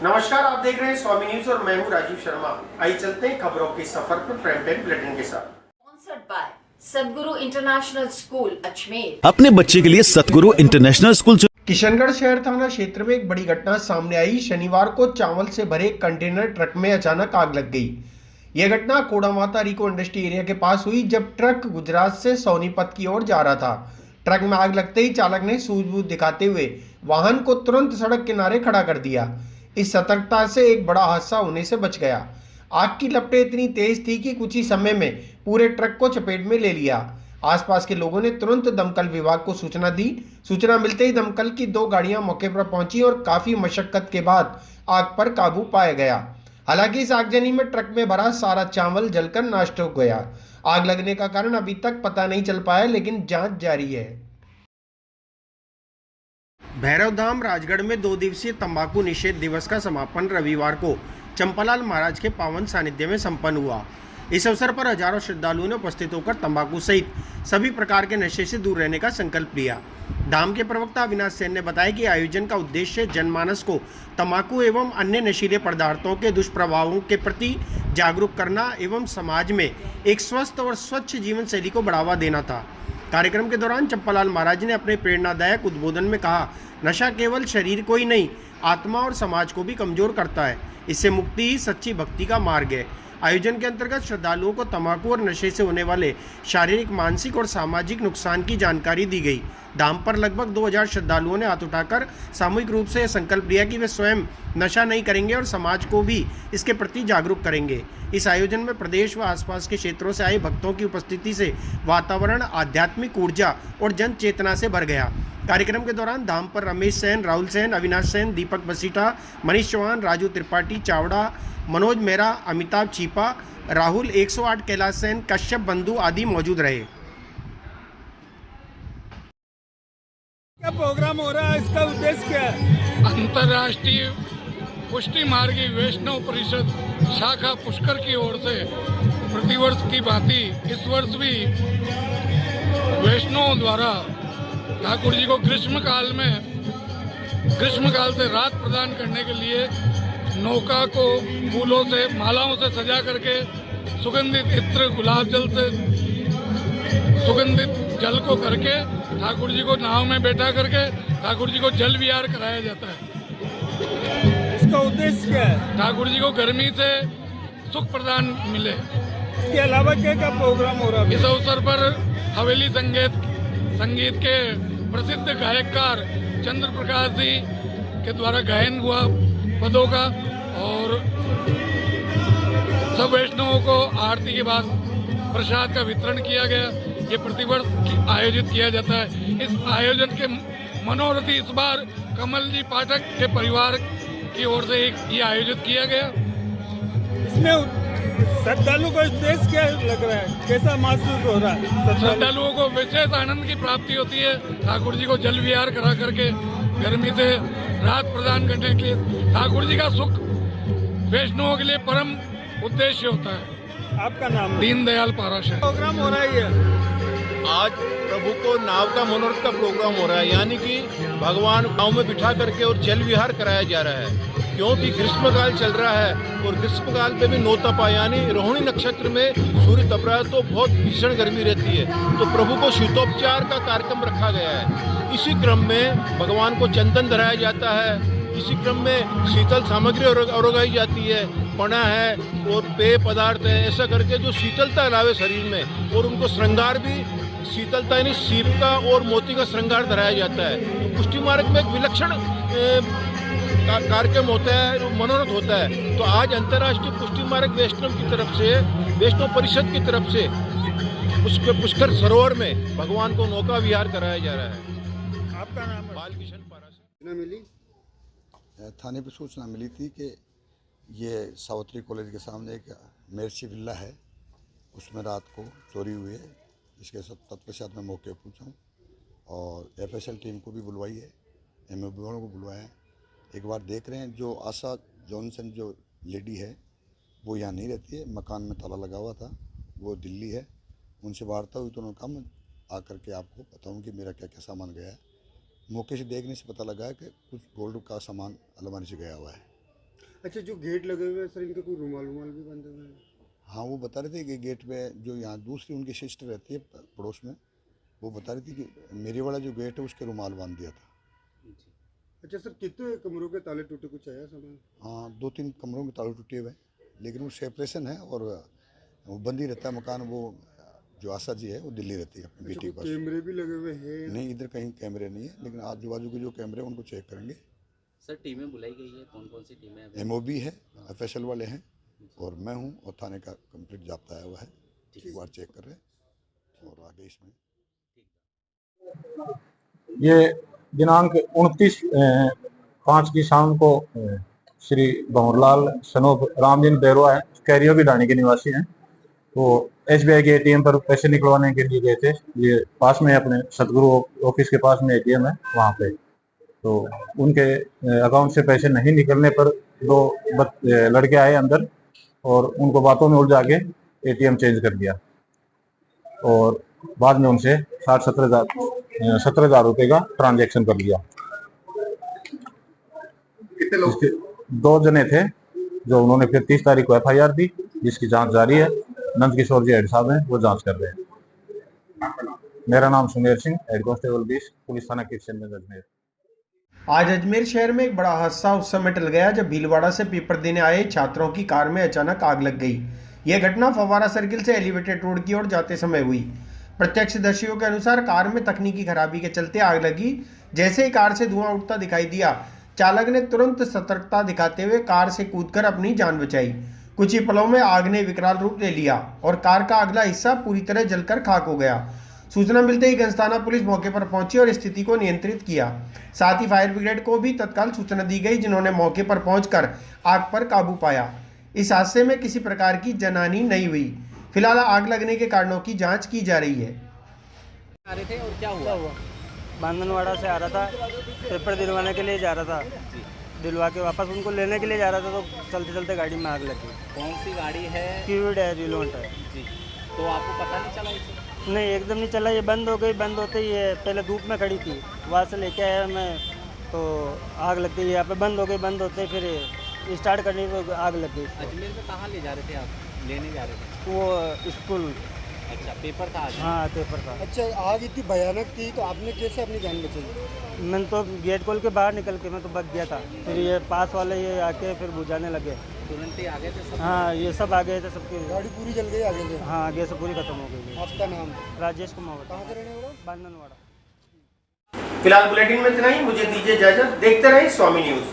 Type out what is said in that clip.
नमस्कार, आप देख रहे हैं स्वामी न्यूज और मैं हूं राजीव शर्मा। आइए चलते हैं खबरों के सफर पर प्राइम टाइम बुलेटिन के साथ। Sponsored by Satguru international school Ajmer. अपने बच्चे के लिए सतगुरु इंटरनेशनल स्कूल। किशनगढ़ शहर थाना क्षेत्र में एक बड़ी घटना सामने आई। शनिवार को चावल से भरे एक कंटेनर ट्रक में अचानक आग लग गई। यह घटना कोडामाता रिको इंडस्ट्री एरिया के पास हुई, जब ट्रक गुजरात से सोनीपत की ओर जा रहा था। ट्रक में आग लगते ही चालक ने सूझबूझ दिखाते हुए वाहन को तुरंत सड़क किनारे खड़ा कर दिया। इस सतर्कता से एक बड़ा हादसा होने से बच गया। आग की लपटें इतनी तेज थी कि कुछ ही समय में पूरे ट्रक को चपेट में ले लिया। आसपास के लोगों ने तुरंत दमकल विभाग को सूचना दी। सूचना मिलते ही दमकल की 2 गाड़ियां मौके पर पहुंची और काफी मशक्कत के बाद आग पर काबू पाया गया। हालांकि इस आगजनी में ट्रक में भरा सारा चावल जलकर नष्ट हो गया। आग लगने का कारण अभी तक पता नहीं चल पाया, लेकिन जांच जारी है। भैरवधाम राजगढ़ में 2 दिवसीय तंबाकू निषेध दिवस का समापन रविवार को चंपालाल महाराज के पावन सानिध्य में संपन्न हुआ। इस अवसर पर हजारों श्रद्धालुओं ने उपस्थित होकर तंबाकू सहित सभी प्रकार के नशे से दूर रहने का संकल्प लिया। धाम के प्रवक्ता अविनाश सेन ने बताया कि आयोजन का उद्देश्य जनमानस को तंबाकू एवं अन्य नशीले पदार्थों के दुष्प्रभावों के प्रति जागरूक करना एवं समाज में एक स्वस्थ और स्वच्छ जीवन शैली को बढ़ावा देना था। कार्यक्रम के दौरान चंपालाल महाराज ने अपने प्रेरणादायक उद्बोधन में कहा, नशा केवल शरीर को ही नहीं, आत्मा और समाज को भी कमजोर करता है। इससे मुक्ति ही सच्ची भक्ति का मार्ग है। आयोजन के अंतर्गत श्रद्धालुओं को तंबाकू और नशे से होने वाले शारीरिक, मानसिक और सामाजिक नुकसान की जानकारी दी गई। धाम पर लगभग 2000 श्रद्धालुओं ने हाथ उठाकर सामूहिक रूप से संकल्प लिया कि वे स्वयं नशा नहीं करेंगे और समाज को भी इसके प्रति जागरूक करेंगे। इस आयोजन में प्रदेश व आसपास के क्षेत्रों से आए भक्तों की उपस्थिति से वातावरण आध्यात्मिक ऊर्जा और जन चेतना से भर गया। कार्यक्रम के दौरान धाम पर रमेश सेन, राहुल सेन, अविनाश सेन, दीपक बसीटा, मनीष चौहान, राजू त्रिपाठी चावड़ा, मनोज मेहरा, अमिताभ चीपा, राहुल 108, कैलाश सेन, कश्यप बंधु आदि मौजूद रहे। क्या प्रोग्राम हो रहा है, इसका उद्देश्य क्या है? अंतर्राष्ट्रीय पुष्टि मार्गी वैष्णव परिषद शाखा पुष्कर की ओर से प्रतिवर्ष की भांति इस वर्ष भी वैष्णवों द्वारा ठाकुर जी को ग्रीष्म काल से राहत प्रदान करने के लिए नौका को फूलों से, मालाओं से सजा करके सुगंधित इत्र, गुलाब जल से सुगंधित जल को करके ठाकुर जी को नाव में बैठा करके ठाकुर जी को जल विहार कराया जाता है। इसका उद्देश्य क्या है? ठाकुर जी को गर्मी से सुख प्रदान मिले। इसके अलावा क्या क्या प्रोग्राम हो रहा है? इस अवसर पर हवेली संगीत के प्रसिद्ध गायककार चंद्र प्रकाश जी के द्वारा गायन हुआ पदों का, और सब वैष्णवों को आरती के बाद प्रसाद का वितरण किया गया। ये प्रतिवर्ष आयोजित किया जाता है। इस आयोजन के मनोरथी इस बार कमल जी पाठक के परिवार की ओर से ये आयोजित किया गया। इसमें श्रद्धालु का उद्देश्य क्या लग रहा है, कैसा महसूस हो रहा है? श्रद्धालुओं को विशेष आनंद की प्राप्ति होती है। ठाकुर जी को जल विहार करा करके गर्मी से राहत प्रदान करने के लिए ठाकुर जी का सुख वैष्णवों के लिए परम उद्देश्य होता है। आपका नाम? दीनदयाल पाराशर। प्रोग्राम हो रहा है ये आज प्रभु को नाव का मनोरथ का प्रोग्राम हो रहा है, यानी कि भगवान नाव में बिठा करके और जल विहार कराया जा रहा है। क्योंकि ग्रीष्मकाल चल रहा है और ग्रीष्मकाल पे भी नौतपा यानी रोहिणी नक्षत्र में सूर्य तप रहा है, तो बहुत भीषण गर्मी रहती है। तो प्रभु को शीतोपचार का कार्यक्रम रखा गया है। इसी क्रम में भगवान को चंदन धराया जाता है। इसी क्रम में शीतल सामग्री उगाई जाती है, पना है और पेय पदार्थ है, ऐसा करके जो शीतलता लावे शरीर में। और उनको श्रृंगार भी शीतलता यानी सीप का और मोती का श्रृंगार धराया जाता है। तो पुष्टि मार्ग में एक विलक्षण कार्यक्रम होता है, मनोरथ होता है। तो आज अंतर्राष्ट्रीय पुष्टि मार्ग वैष्णव की तरफ से, वैष्णव परिषद की तरफ से पुष्कर सरोवर में भगवान को नौका विहार कराया जा रहा है। आपका नाम? बालकिशन पारा। मिली थाने पर सूचना मिली थी कि ये सावित्री कॉलेज के सामने एक मेर्सी विला है, उसमें रात को चोरी हुई है। इसके तत्पश्चात मैं मौके पर पहुँचा हूँ और FSL टीम को भी बुलवाई है, MOB वालों को बुलवाया है। एक बार देख रहे हैं, जो आशा जॉनसन जो लेडी है वो यहाँ नहीं रहती है, मकान में ताला लगा हुआ था, वो दिल्ली है। उनसे वार्ता हुई तो उन्होंने कहा मैं आकर के आपको बताऊँ कि मेरा क्या क्या सामान गया है। मौके से देखने से पता लगा है कि कुछ गोल्ड का सामान अलमारी से गया हुआ है। अच्छा, जो गेट लगे हुए हैं सर, इनके कोई रुमाल भी बंधे हुए हैं? हाँ, वो बता रहे थे कि गेट पे जो यहाँ दूसरी उनकी सिस्टर रहती है पड़ोस में, वो बता रही थी कि मेरे वाला जो गेट है उसके रुमाल बांध दिया था। अच्छा सर, कितने कमरों के ताले टूटे, कुछ आया सामान? हाँ, 2-3 कमरों के ताले टूटे हुए हैं, लेकिन वो सेपरेशन है और वो बंद ही रहता है मकान। वो जो आशा जी है वो दिल्ली रहती है अपनी बेटी के पास। कैमरे भी लगे हुए हैं? नहीं, इधर कहीं कैमरे नहीं है, लेकिन आजू बाजू के जो कैमरे हैं उनको चेक करेंगे। सर टीमें बुलाई गई है, कौन कौन सी टीमें हैं? MOB है, FSL वाले हैं और मैं हूँ, और थाने का कंप्लीट जाब्ता आया हुआ है, एक बार चेक कर रहे हैं और आगे इसमें। ये दिनांक 29/5 की शाम को श्री भंवरलाल सनोफ रामदीन बैरवा है, कैरियो की ढाणी के निवासी हैं। वो SBI के ATM पर पैसे निकलवाने के लिए गए थे। ये पास में अपने सतगुरु ऑफिस के पास में ATM है, वहाँ पे तो उनके अकाउंट से पैसे नहीं निकलने पर 2 लड़के आए अंदर और उनको बातों में उलझा के ATM चेंज कर दिया और बाद में उनसे 17,000 रुपये का ट्रांजैक्शन कर लिया। कितने लोग? 2 जने थे, जो उन्होंने फिर 30 तारीख को FIR दी, जिसकी जांच जारी है। नंद किशोर जी हेड साहब हैं, वो जांच कर रहे हैं। मेरा नाम Sumer Singh, head constable 20, police थाना किशनगंज अजमेर। आज अजमेर शहर में एक बड़ा हादसा उस समय टल गया जब भीलवाड़ा से पेपर देने आए छात्रों की कार में अचानक आग लग गई। यह घटना फव्वारा सर्किल से एलिवेटेड रोड की ओर जाते समय हुई। प्रत्यक्षदर्शियों के अनुसार कार में तकनीकी खराबी के चलते आग लगी। जैसे ही कार से धुआं उठता दिखाई दिया, चालक ने तुरंत सतर्कता दिखाते हुए कार से कूदकर अपनी जान बचाई। कुछ ही पलों में आग ने विकराल रूप ले लिया और कार का अगला हिस्सा पूरी तरह जलकर खाक हो गया। सूचना मिलते ही गंजताना पुलिस मौके पर पहुंची और स्थिति को नियंत्रित किया। साथ ही फायर ब्रिगेड को भी तत्काल सूचना दी गई, जिन्होंने मौके पर पहुंचकर आग पर काबू पाया। इस हादसे में किसी प्रकार की जनहानि नहीं हुई। फिलहाल आग लगने के कारणों की जांच की जा रही है। आ रहे थे और क्या हुआ? बांधनवाड़ा से आ रहा था, पेपर दिलवाने के लिए जा रहा था, दिलवा के वापस उनको लेने के लिए जा रहा था तो चलते चलते गाड़ी में आग लगी। कौन सी गाड़ी है? क्यूड है, रिलोट है जी। तो आपको पता नहीं चला इसे? नहीं, एकदम नहीं चला। ये बंद हो गई, बंद होते ही ये पहले धूप में खड़ी थी, वहाँ से लेके आया मैं तो आग लग गई। यहाँ पे बंद हो गई, बंद होते फिर स्टार्ट करनी तो आग लग गई। अजमेर में कहाँ ले जा रहे थे आप? लेने जा रहे थे? वो स्कूल। अच्छा, पेपर था आज? हाँ, पेपर था। अच्छा, आग इतनी भयानक थी तो आपने कैसे अपनी जान बचाई? मैं तो गेट खोल के बाहर निकल के मैं तो बच गया था। फिर ये पास वाले ये आके फिर बुझाने लगे। तुरंत ही आ गए थे सब? हाँ, ये सब आ गए थे, सबकी गाड़ी पूरी जल गई आगे से? हाँ, आगे से पूरी खत्म हो गई। आपका नाम? राजेश कुमार। कहाँ के रहने वाला? बांधनवाड़ा। फिलहाल बुलेटिन में इतना ही। मुझे दीजिए इजाजत। देखते रहिए स्वामी न्यूज।